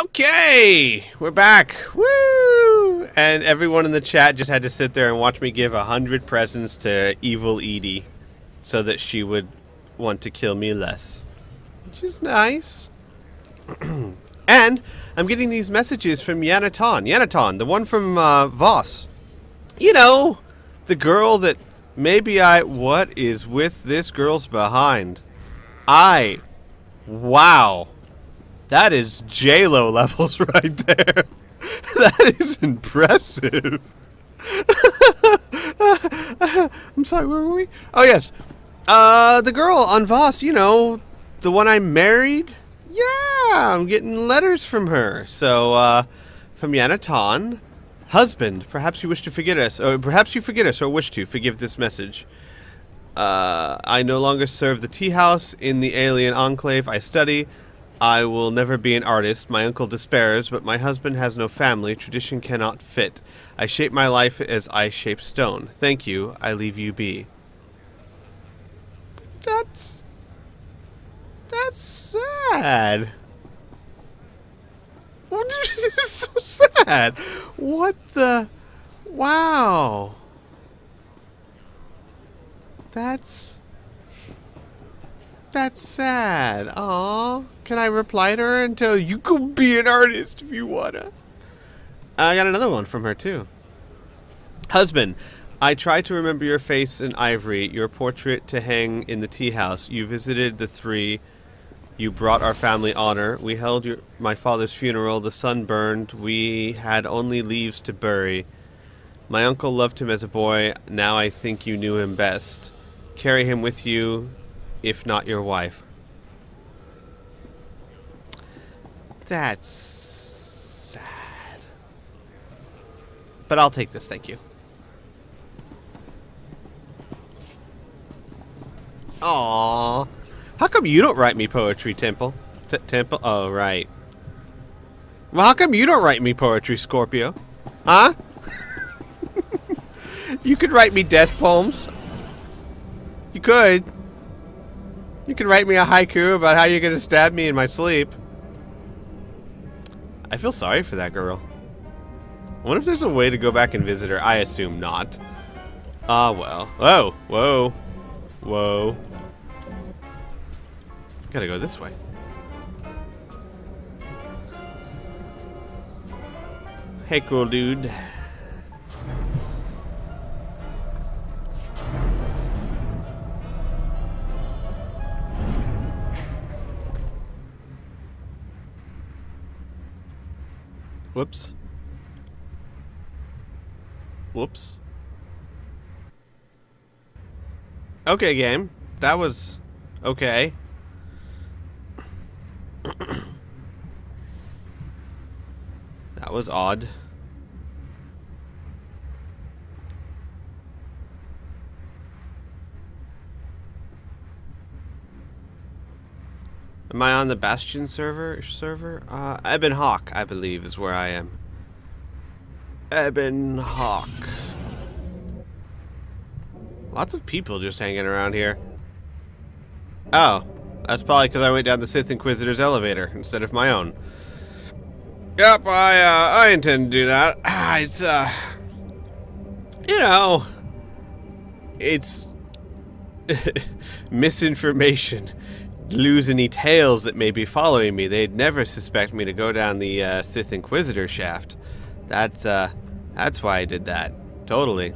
Okay, we're back. Woo! And everyone in the chat just had to sit there and watch me give 100 presents to evil Edie so that she would want to kill me less. Which is nice. And I'm getting these messages from Yanaton. Yanaton, the one from Voss. You know, the girl that maybe what is with this girl's behind? Wow. That is J-Lo levels right there. That is impressive. I'm sorry, where were we? Oh, yes. The girl on Voss, you know, the one I married? Yeah, I'm getting letters from her. So, from Yanaton. Husband, perhaps you wish to forget us, or perhaps you forget us or wish to forgive this message. I no longer serve the tea house in the alien enclave I study. I will never be an artist. My uncle despairs, but my husband has no family. Tradition cannot fit. I shape my life as I shape stone. Thank you. I leave you be. That's sad. This is so sad. What the? Wow. That's sad. Aww. Can I reply to her and tell you can be an artist if you wanna? I got another one from her too. Husband, I try to remember your face in ivory, your portrait to hang in the tea house. You visited the three. You brought our family honor. We held my father's funeral. The sun burned. We had only leaves to bury. My uncle loved him as a boy. Now I think you knew him best. Carry him with you, if not your wife. That's sad. But I'll take this, thank you. Aww. How come you don't write me poetry, Temple? Temple? Oh, right. Well, how come you don't write me poetry, Scorpio? Huh? You could write me death poems. You could. You could write me a haiku about how you're gonna stab me in my sleep. I feel sorry for that girl. I wonder if there's a way to go back and visit her. I assume not. Ah, well. Whoa. Whoa. Whoa. Gotta go this way. Hey, cool dude. Whoops. Whoops. Okay, game. That was okay. That was odd. Am I on the Bastion server? Ebon Hawk, I believe, is where I am. Ebon Hawk. Lots of people just hanging around here. Oh, that's probably because I went down the Sith Inquisitor's elevator instead of my own. Yep, I intend to do that. It's, you know, it's misinformation. Lose any tails that may be following me. They'd never suspect me to go down the Sith Inquisitor shaft. That's why I did that. Totally.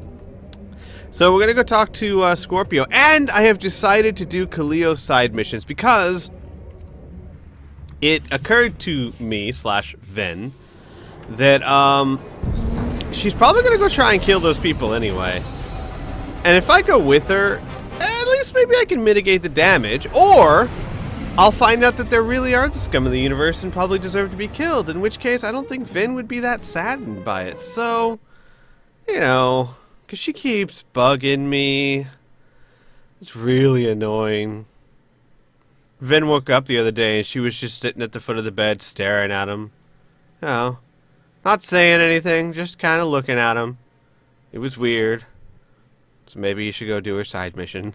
So we're gonna go talk to Scorpio, and I have decided to do Kaleo side missions because it occurred to me / Ven that she's probably gonna go try and kill those people anyway. And if I go with her, at least maybe I can mitigate the damage, or I'll find out that there really are the scum of the universe and probably deserve to be killed, in which case I don't think Ven would be that saddened by it. So, you know, because she keeps bugging me. It's really annoying. Ven woke up the other day and she was just sitting at the foot of the bed staring at him. You know, not saying anything, just kind of looking at him. It was weird. So maybe you should go do her side mission.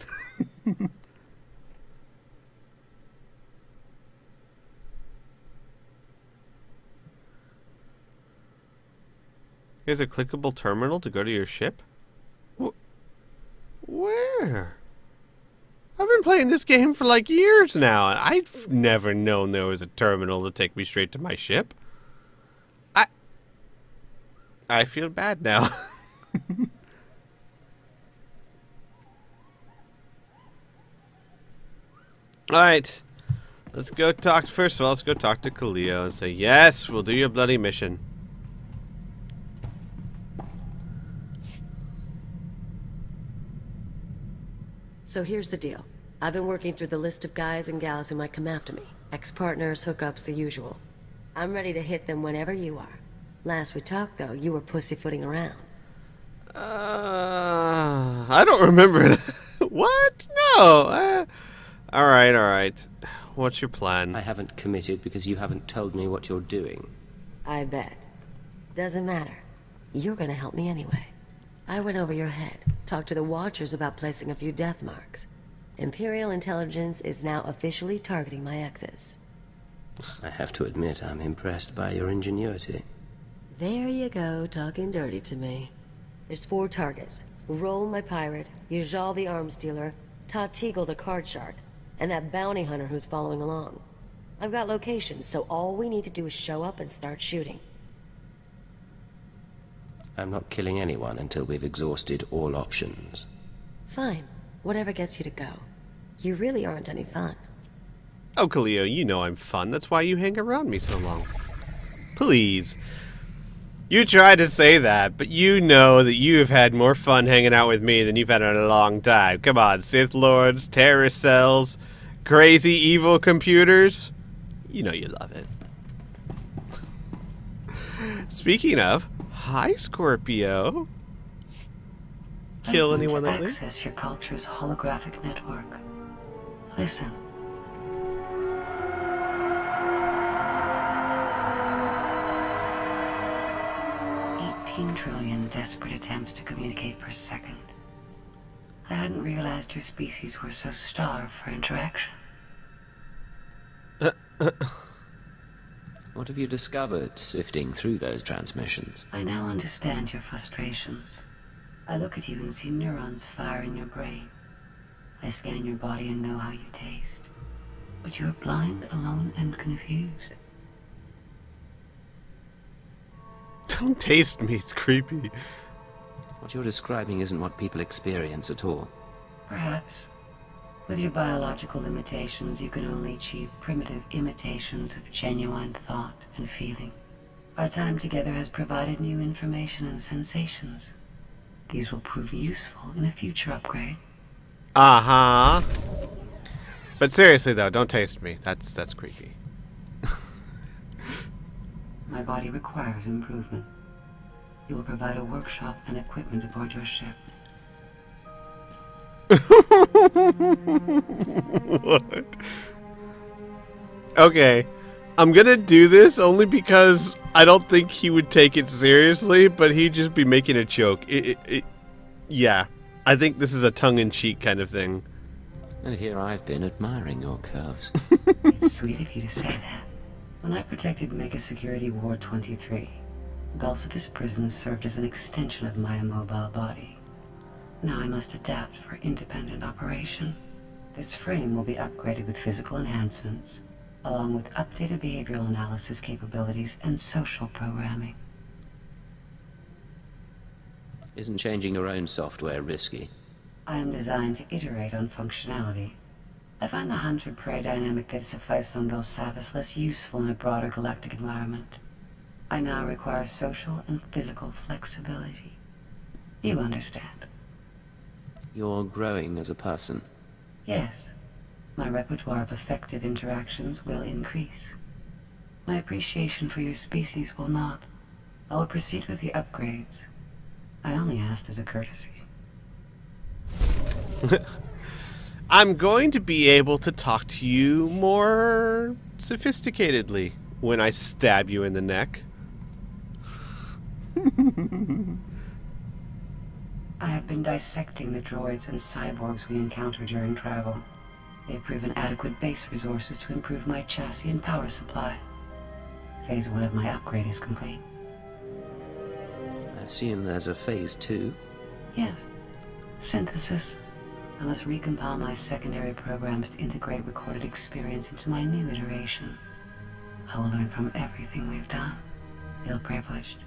Here's a clickable terminal to go to your ship? Where? I've been playing this game for like years now, and I've never known there was a terminal to take me straight to my ship. I feel bad now. Alright. Let's go talk. First of all, let's go talk to Kaleo and say, yes, we'll do your bloody mission. So here's the deal. I've been working through the list of guys and gals who might come after me. Ex-partners, hookups, the usual. I'm ready to hit them whenever you are. Last we talked, though, you were pussyfooting around. I don't remember. What? No. Alright. What's your plan? I haven't committed because you haven't told me what you're doing. I bet. Doesn't matter. You're gonna help me anyway. I went over your head, talked to the Watchers about placing a few death marks. Imperial intelligence is now officially targeting my exes. I have to admit, I'm impressed by your ingenuity. There you go, talking dirty to me. There's 4 targets. Roll, my pirate, Yajal the arms dealer, Tatigel the card shark, and that bounty hunter who's following along. I've got locations, so all we need to do is show up and start shooting. I'm not killing anyone until we've exhausted all options. Fine. Whatever gets you to go. You really aren't any fun. Oh, Kaleo, you know I'm fun. That's why you hang around me so long. Please. You tried to say that, but you know that you have had more fun hanging out with me than you've had in a long time. Come on, Sith Lords, terrorist cells, crazy evil computers. You know you love it. Speaking of, hi, Scorpio. Kill anyone that lives? Access your culture's holographic network. Listen. Trillion desperate attempts to communicate per second. I hadn't realized your species were so starved for interaction. What have you discovered, sifting through those transmissions? I now understand your frustrations. I look at you and see neurons fire in your brain. I scan your body and know how you taste. But you're blind, alone, and confused. Don't taste me, it's creepy. What you're describing isn't what people experience at all. Perhaps. With your biological limitations, you can only achieve primitive imitations of genuine thought and feeling. Our time together has provided new information and sensations. These will prove useful in a future upgrade. Uh-huh. But seriously, though, don't taste me. That's creepy. My body requires improvement. You will provide a workshop and equipment aboard your ship. What? Okay. I'm gonna do this only because I don't think he would take it seriously, but he'd just be making a joke. Yeah. I think this is a tongue-in-cheek kind of thing. And here I've been admiring your curves. It's sweet of you to say that. When I protected Mega Security Ward 23, Balsifis Prison served as an extension of my immobile body. Now I must adapt for independent operation. This frame will be upgraded with physical enhancements, along with updated behavioral analysis capabilities and social programming. Isn't changing your own software risky? I am designed to iterate on functionality. I find the hunter-prey dynamic that sufficed on Belsavis less useful in a broader galactic environment. I now require social and physical flexibility. You understand. You're growing as a person. Yes. My repertoire of effective interactions will increase. My appreciation for your species will not. I will proceed with the upgrades. I only asked as a courtesy. I'm going to be able to talk to you more sophisticatedly when I stab you in the neck. I have been dissecting the droids and cyborgs we encounter during travel. They have proven adequate base resources to improve my chassis and power supply. Phase 1 of my upgrade is complete. I assume there's a phase 2? Yes. Synthesis. I must recompile my secondary programs to integrate recorded experience into my new iteration. I will learn from everything we've done. Feel privileged.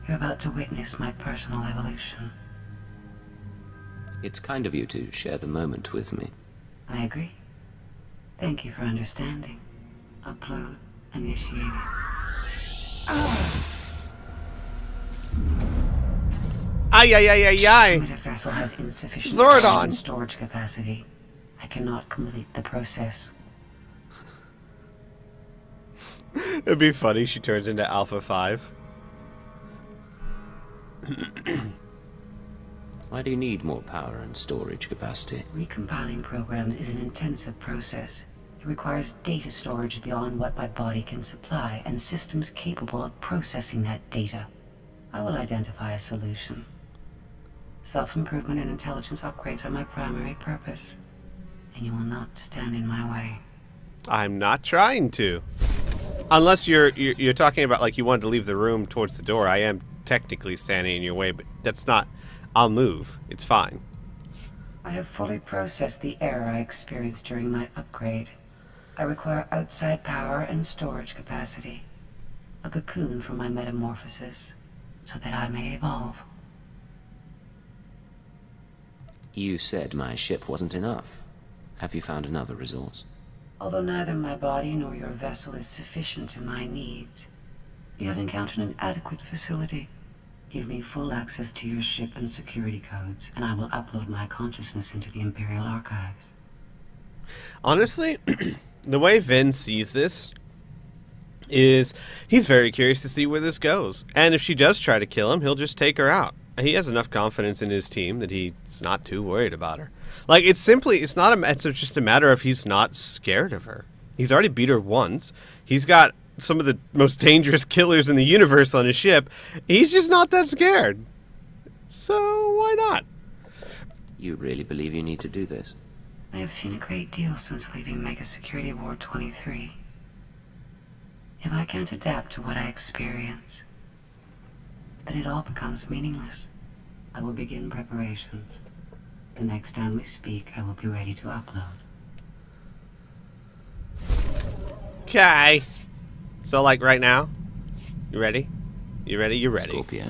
You're about to witness my personal evolution. It's kind of you to share the moment with me. I agree. Thank you for understanding. Upload initiated. Ay, ay, ay, ay, ay. My vessel has insufficient Zordon. storage capacity. I cannot complete the process. It'd be funny. She turns into Alpha 5. Why do you need more power and storage capacity? Recompiling programs is an intensive process. It requires data storage beyond what my body can supply, and systems capable of processing that data. I will identify a solution. Self-improvement and intelligence upgrades are my primary purpose, and you will not stand in my way. I'm not trying to. Unless you're talking about like you wanted to leave the room towards the door. I am technically standing in your way, but that's not... I'll move. It's fine. I have fully processed the error I experienced during my upgrade. I require outside power and storage capacity. A cocoon for my metamorphosis, so that I may evolve. You said my ship wasn't enough. Have you found another resource? Although neither my body nor your vessel is sufficient to my needs, you have encountered an adequate facility. Give me full access to your ship and security codes, and I will upload my consciousness into the Imperial archives. Honestly, the way Vin sees this is he's very curious to see where this goes. And if she does try to kill him, he'll just take her out. He has enough confidence in his team that he's not too worried about her. Like, it's just a matter of he's not scared of her. He's already beat her once. He's got some of the most dangerous killers in the universe on his ship. He's just not that scared. So, why not? You really believe you need to do this? I have seen a great deal since leaving Mega Security Ward 23. If I can't adapt to what I experience, then it all becomes meaningless. I will begin preparations. The next time we speak, I will be ready to upload. Okay. So, like, right now? You ready? You ready? You're ready. Scorpio.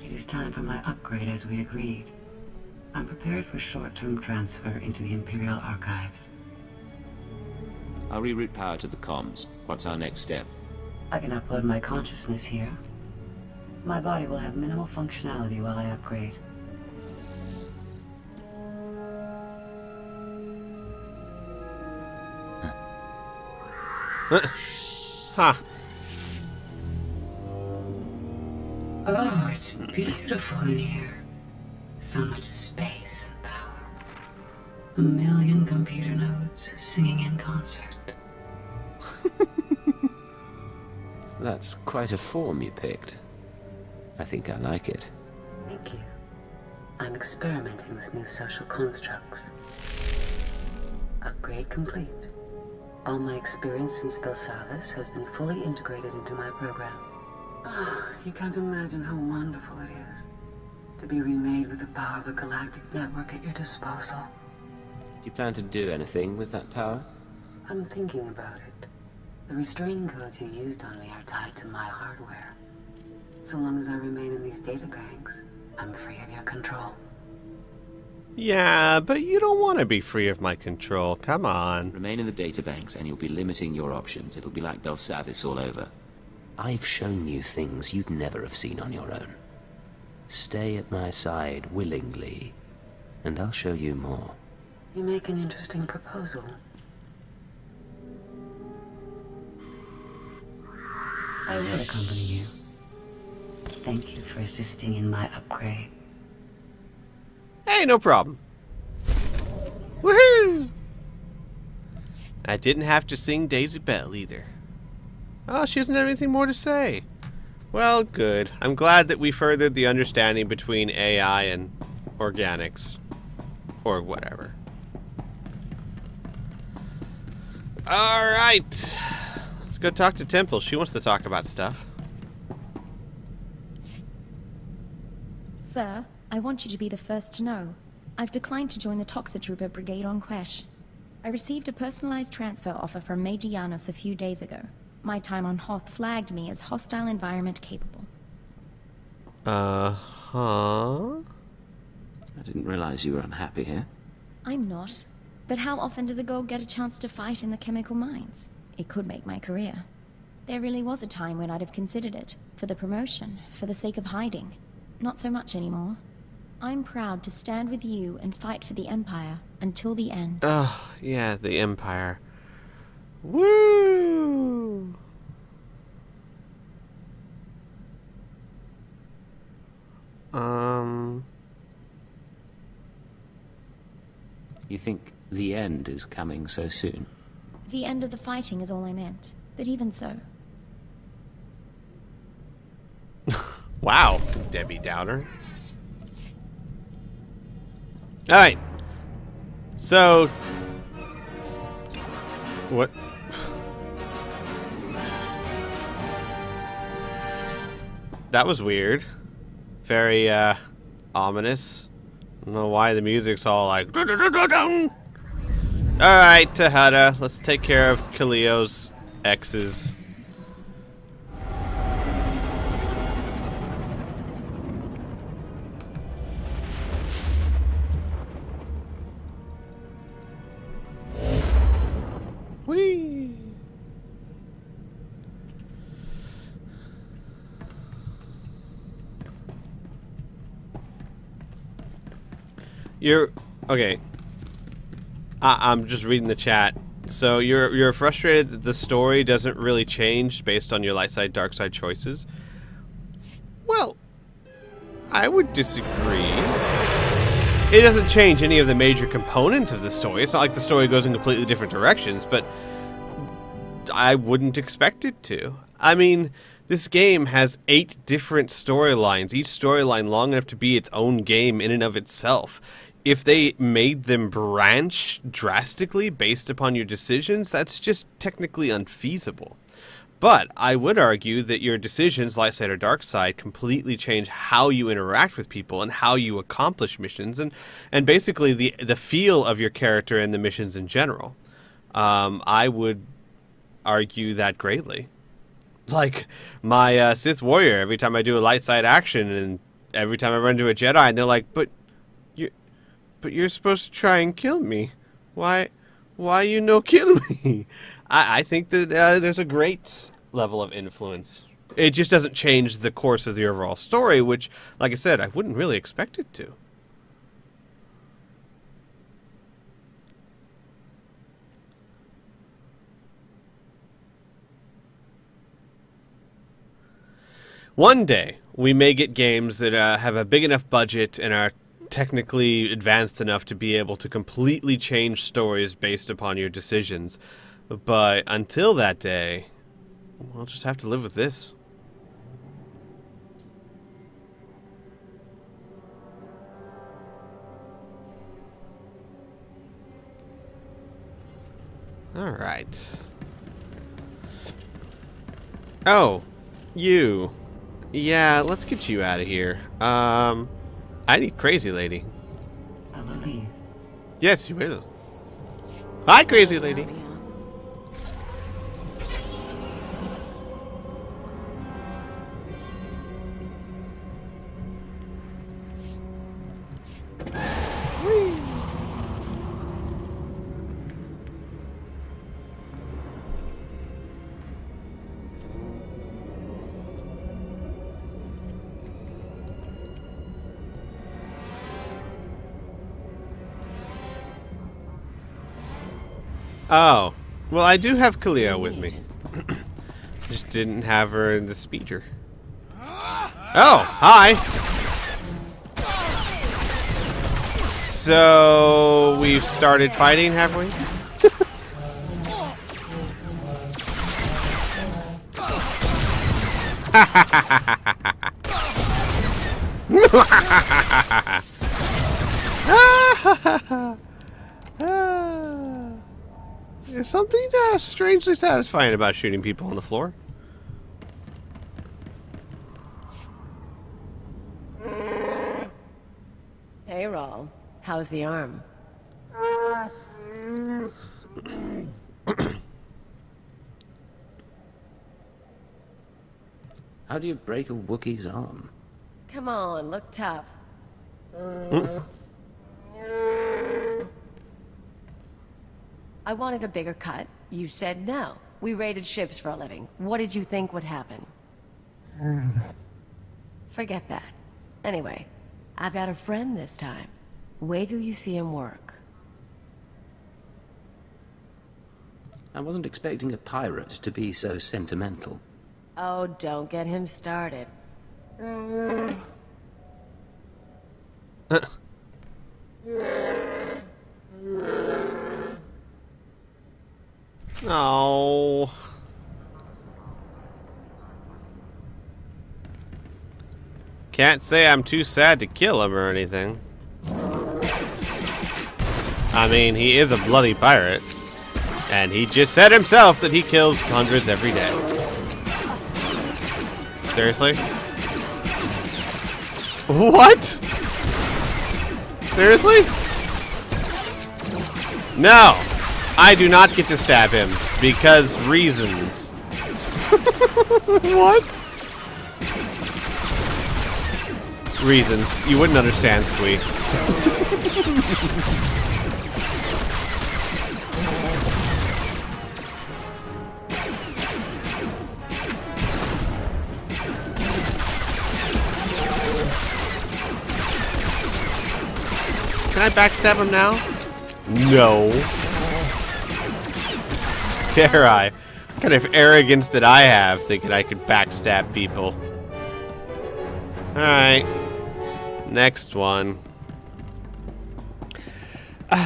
It is time for my upgrade as we agreed. I'm prepared for short-term transfer into the Imperial archives. I'll reroute power to the comms. What's our next step? I can upload my consciousness here. My body will have minimal functionality while I upgrade. Huh. Oh, it's beautiful in here. So much space and power. 1 million computer nodes singing in concert. That's quite a form you picked. I think I like it. Thank you. I'm experimenting with new social constructs. Upgrade complete. All my experience in Spellsavis has been fully integrated into my program. Ah, you can't imagine how wonderful it is to be remade with the power of a galactic network at your disposal. Do you plan to do anything with that power? I'm thinking about it. The restraining codes you used on me are tied to my hardware. So long as I remain in these databanks, I'm free of your control. Yeah, but you don't want to be free of my control. Come on. Remain in the databanks and you'll be limiting your options. It'll be like Belsavis all over. I've shown you things you'd never have seen on your own. Stay at my side willingly, and I'll show you more. You make an interesting proposal. I will accompany you. Thank you for assisting in my upgrade. Hey, no problem. Woohoo! I didn't have to sing Daisy Bell either. Oh, she doesn't have anything more to say. Well, good. I'm glad that we furthered the understanding between AI and organics. Or whatever. Alright. Let's go talk to Temple. She wants to talk about stuff. Sir, I want you to be the first to know. I've declined to join the Toxitrooper Brigade on Quesh. I received a personalized transfer offer from Major Janos a few days ago. My time on Hoth flagged me as hostile environment capable. Uh-huh. I didn't realize you were unhappy here. I'm not. But how often does a girl get a chance to fight in the chemical mines? It could make my career. There really was a time when I'd have considered it. For the promotion, for the sake of hiding. Not so much anymore. I'm proud to stand with you and fight for the Empire until the end. Oh, yeah, the Empire. Woo! You think the end is coming so soon? The end of the fighting is all I meant. But even so. Wow, Debbie Downer. Alright. So... What? That was weird. Very, ominous. I don't know why the music's all like... Alright, Tahada. Let's take care of Kaleo's exes. Whee! Okay. I'm just reading the chat. So you're frustrated that the story doesn't really change based on your light side, dark side choices. Well, I would disagree. It doesn't change any of the major components of the story. It's not like the story goes in completely different directions, but I wouldn't expect it to. I mean, this game has 8 different storylines, each storyline long enough to be its own game in and of itself. If they made them branch drastically based upon your decisions, that's just technically unfeasible. But I would argue that your decisions, light side or dark side, completely change how you interact with people and how you accomplish missions, and basically the feel of your character and the missions in general. I would argue that greatly. Like my Sith warrior, every time I do a light side action and every time I run into a Jedi, and they're like, but you're supposed to try and kill me. Why you no kill me? I think that there's a great level of influence. It just doesn't change the course of the overall story, which, like I said, I wouldn't really expect it to. One day, we may get games that have a big enough budget and are technically advanced enough to be able to completely change stories based upon your decisions. But until that day, we'll just have to live with this. Alright. Oh, you. Yeah, let's get you out of here. I need Crazy Lady. I will leave. Yes, you will. Hi, Crazy Lady. Oh, well, I do have Kaleo with me. Just didn't have her in the speeder. Oh, hi. So we've started fighting, have we? There's something strangely satisfying about shooting people on the floor. Hey, Rawl. How's the arm? How do you break a Wookiee's arm? Come on, look tough. I wanted a bigger cut. You said no. We raided ships for a living. What did you think would happen? Forget that. Anyway, I've got a friend this time. Wait till you see him work. I wasn't expecting a pirate to be so sentimental. Oh, don't get him started. Oh. Can't say I'm too sad to kill him or anything. I mean, he is a bloody pirate. And he just said himself that he kills hundreds every day. Seriously? What? Seriously? No! I do not get to stab him because reasons. What? Reasons. You wouldn't understand, Squee. Can I backstab him now? No. Dare I? What kind of arrogance did I have thinking I could backstab people? Alright. Next one.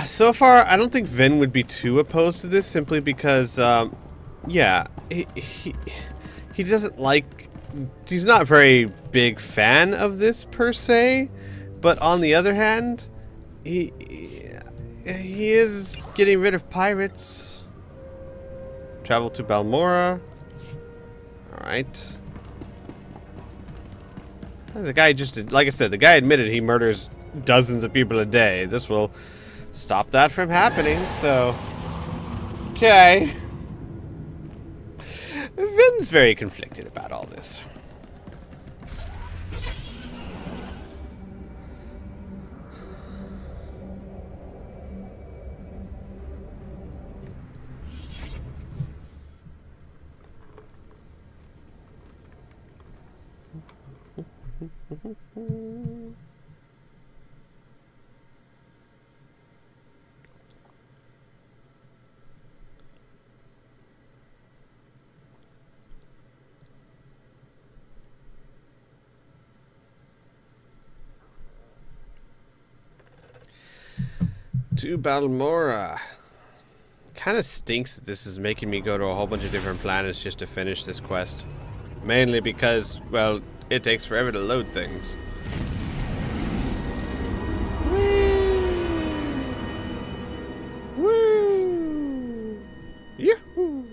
So far, I don't think Vin would be too opposed to this, simply because, yeah, he doesn't like... He's not a very big fan of this, per se, but on the other hand, he is getting rid of pirates. Travel to Balmora. Alright. The guy just, like I said, the guy admitted he murders dozens of people a day. This will stop that from happening, so... Okay. Vin's very conflicted about all this. To Balmora. Kind of stinks that this is making me go to a whole bunch of different planets just to finish this quest. Mainly because, well, it takes forever to load things. Woo! Yahoo!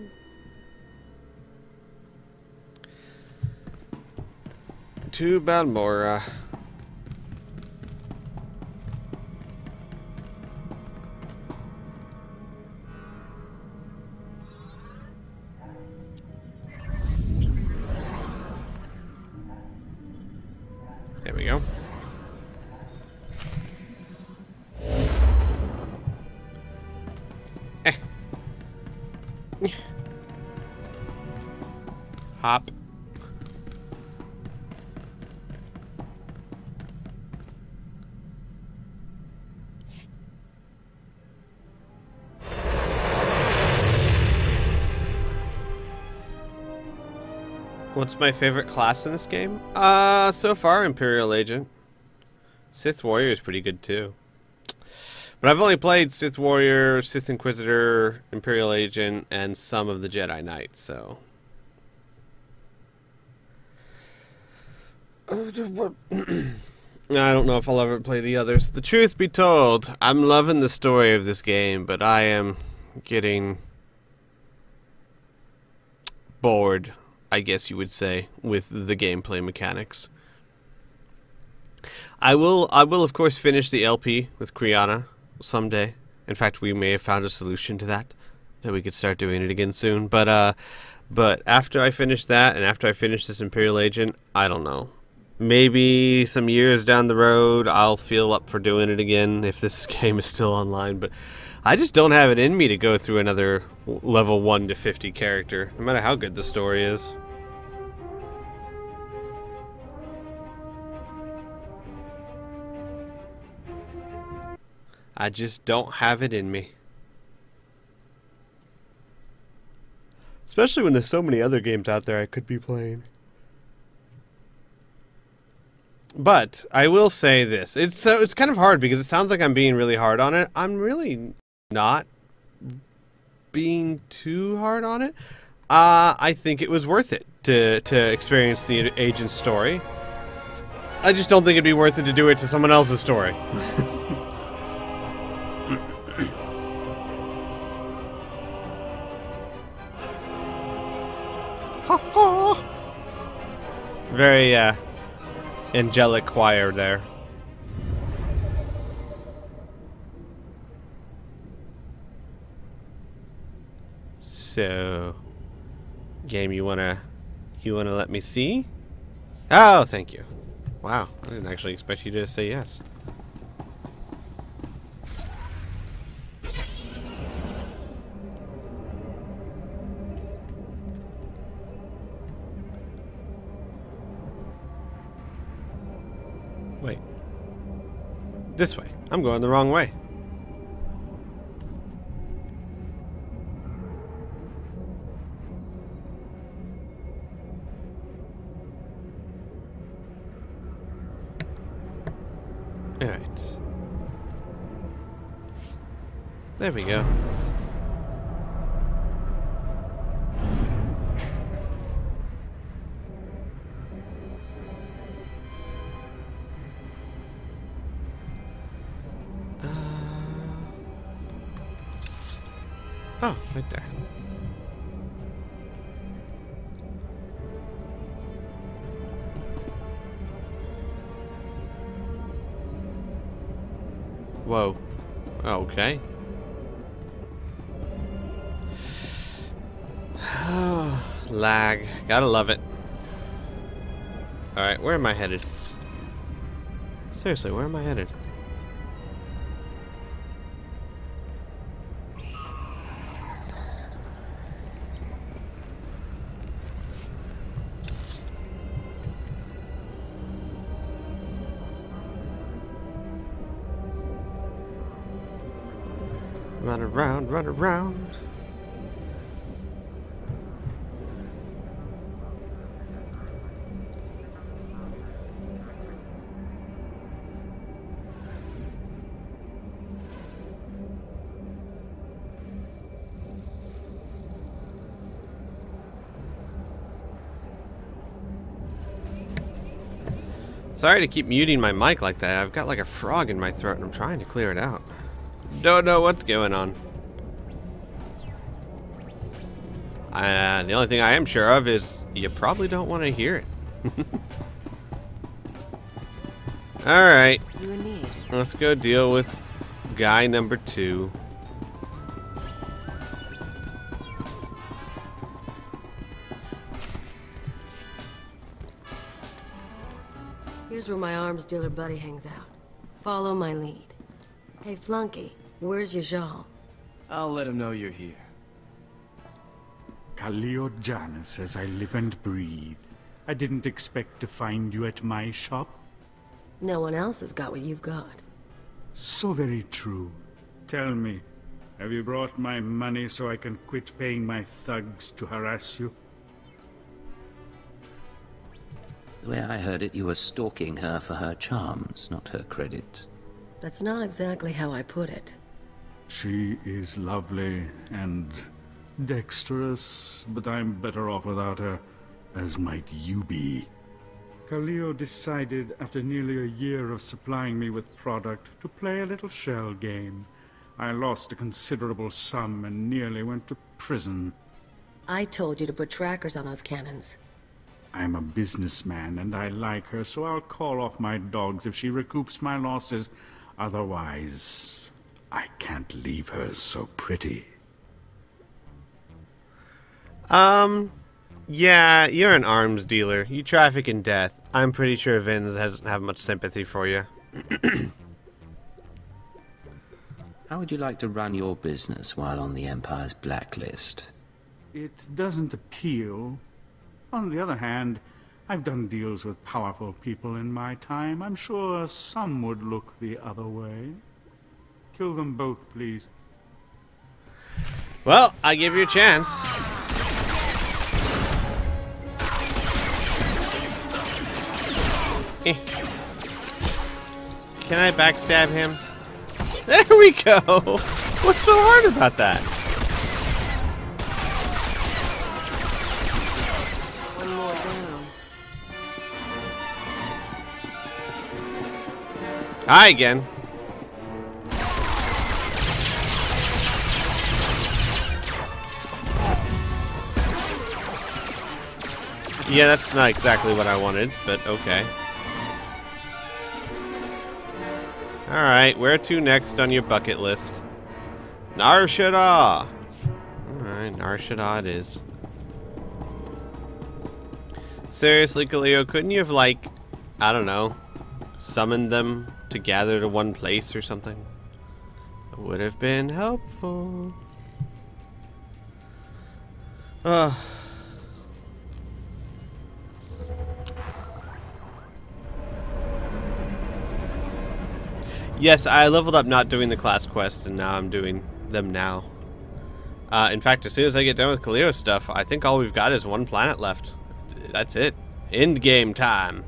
To Balmora. There we go. Hop. What's my favorite class in this game? So far, Imperial Agent. Sith Warrior is pretty good too. But I've only played Sith Warrior, Sith Inquisitor, Imperial Agent, and some of the Jedi Knights, so... I don't know if I'll ever play the others. The truth be told, I'm loving the story of this game, but I am getting bored, I guess you would say, with the gameplay mechanics. I will of course finish the LP with Kriana someday. In fact, we may have found a solution to that we could start doing it again soon. But after I finish that, and after I finish this Imperial Agent, I don't know. Maybe some years down the road, I'll feel up for doing it again if this game is still online. But I just don't have it in me to go through another level 1 to 50 character, no matter how good the story is. I just don't have it in me. Especially when there's so many other games out there I could be playing. But I will say this. It's kind of hard because it sounds like I'm being really hard on it. I'm really not being too hard on it. I think it was worth it to experience the agent's story. I just don't think it'd be worth it to do it to someone else's story. Very angelic choir there. So, game, you wanna let me see? Oh, thank you. Wow, I didn't actually expect you to say yes. Wait. This way. I'm going the wrong way. Alright. There we go. Oh, right there. Whoa. Okay. Lag. Gotta love it. Alright, where am I headed? Seriously, where am I headed? Run around, run around. Sorry to keep muting my mic like that. I've got like a frog in my throat and I'm trying to clear it out. Don't know what's going on. The only thing I am sure of is you probably don't want to hear it. Alright. Let's go deal with guy number 2. Here's where my arms dealer buddy hangs out. Follow my lead. Hey, Flunky, where's Yajal? I'll let him know you're here. Kaleo Jana says I live and breathe. I didn't expect to find you at my shop. No one else has got what you've got. So very true. Tell me, have you brought my money so I can quit paying my thugs to harass you? The way I heard it, you were stalking her for her charms, not her credit. That's not exactly how I put it. She is lovely and dexterous, but I'm better off without her, as might you be. Kaleo decided, after nearly a year of supplying me with product, to play a little shell game. I lost a considerable sum and nearly went to prison. I told you to put trackers on those cannons. I'm a businessman and I like her, so I'll call off my dogs if she recoups my losses. Otherwise, I can't leave her so pretty. Yeah, you're an arms dealer. You traffic in death. I'm pretty sure Vince doesn't have much sympathy for you. How would you like to run your business while on the Empire's blacklist? It doesn't appeal. On the other hand, I've done deals with powerful people in my time. I'm sure some would look the other way. Kill them both, please. Well, I give you a chance. Can I backstab him? There we go! What's so hard about that? One more down. Hi again. Yeah, that's not exactly what I wanted, but okay. Alright, where to next on your bucket list? Nar Shaddaa! Alright, Nar Shaddaa it is. Seriously, Khalil, couldn't you have, like, I don't know, summoned them to gather to one place or something? It would have been helpful. Ugh. Yes, I leveled up not doing the class quest, and now I'm doing them now. In fact, as soon as I get done with Khalil's stuff, I think all we've got is one planet left. That's it. End game time.